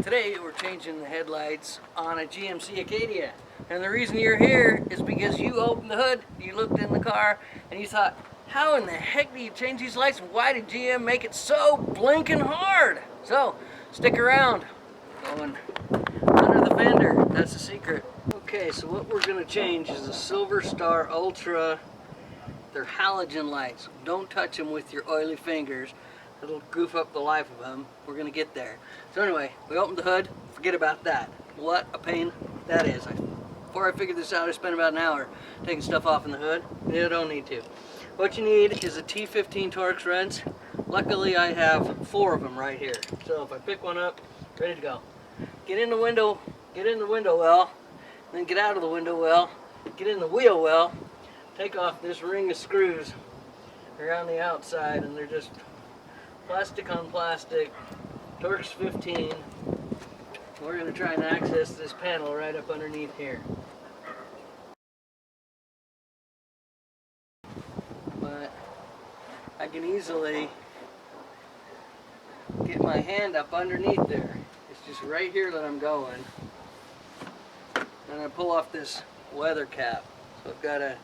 Today we're changing the headlights on a GMC Acadia. And the reason you're here is because you opened the hood, you looked in the car, and you thought, how in the heck do you change these lights, and why did GM make it so blinking hard? So, stick around. Going under the fender, that's the secret. Okay, so what we're going to change is the Sylvania Ultra. They're halogen lights. Don't touch them with your oily fingers. It'll goof up the life of them. We're going to get there. So anyway, we opened the hood. Forget about that. What a pain that is. Before I figured this out, I spent about an hour taking stuff off in the hood. You don't need to. What you need is a T15 Torx wrench. Luckily, I have 4 of them right here. So if I pick one up, ready to go. Get in the window well, then get out of the window well, get in the wheel well, take off this ring of screws around the outside, and they're just plastic on plastic, Torx 15. We're going to try and access this panel right up underneath here. But I can easily get my hand up underneath there. It's just right here that I'm going. And I pull off this weather cap. So I've got a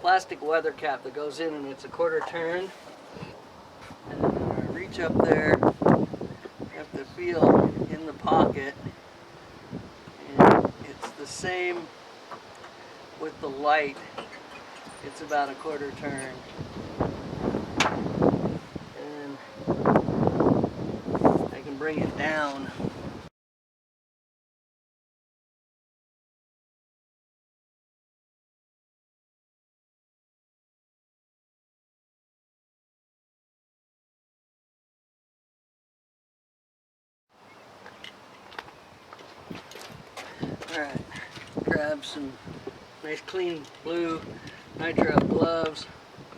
plastic weather cap that goes in, and it's a quarter turn. And then when I reach up there, I have to feel in the pocket. And it's the same with the light. It's about a quarter turn. And I can bring it down. Alright, grab some nice clean blue nitrile gloves.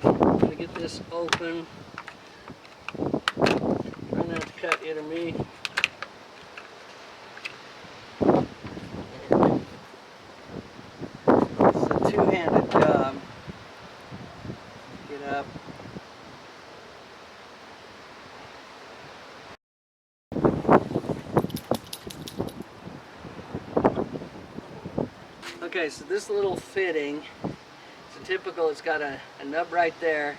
I'm going to get this open. Try not to cut it or me. It's a two-handed job. Get up. Okay, so this little fitting, it's a typical, it's got a nub right there.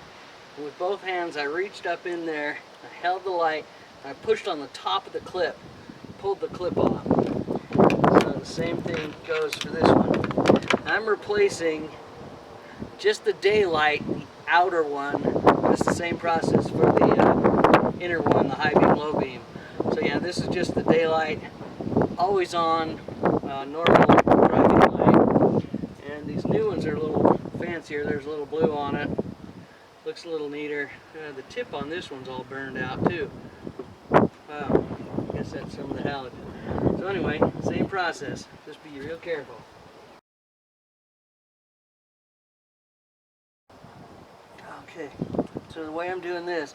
And with both hands I reached up in there, I held the light, and I pushed on the top of the clip, pulled the clip off. So the same thing goes for this one. I'm replacing just the daylight, the outer one. It's the same process for the inner one, the high beam, low beam. So yeah, this is just the daylight, always on, normal driving light. And these new ones are a little fancier. There's a little blue on it. Looks a little neater. The tip on this one's all burned out too. Wow, I guess that's some of the halogen. So anyway, same process. Just be real careful. Okay, so the way I'm doing this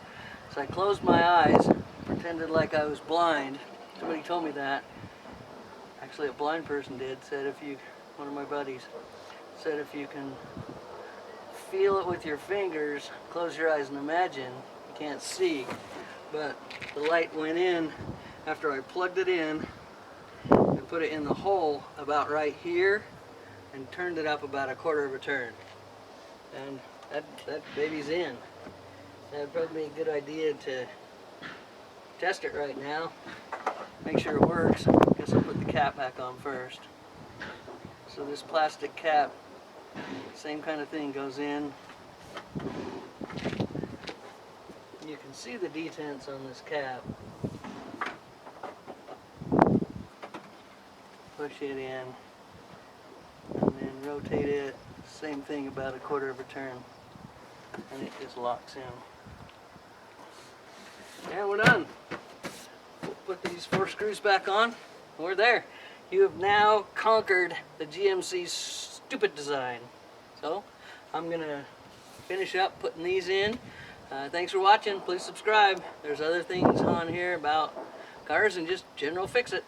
is I closed my eyes, pretended like I was blind. Somebody told me that. Actually, a blind person did. Said if you, one of my buddies, said if you can feel it with your fingers, close your eyes and imagine, you can't see. But the light went in after I plugged it in and put it in the hole about right here and turned it up about a quarter of a turn. And that baby's in. That'd probably be a good idea to test it right now. Make sure it works. I guess I'll put the cap back on first. So this plastic cap, same kind of thing, goes in. You can see the detents on this cap. Push it in and then rotate it. Same thing, about a quarter of a turn, and it just locks in. And we're done. We'll put these 4 screws back on. We're there. You have now conquered the GMC stupid design. So I'm gonna finish up putting these in. Thanks for watching. Please subscribe. There's other things on here about cars and just general fix-it.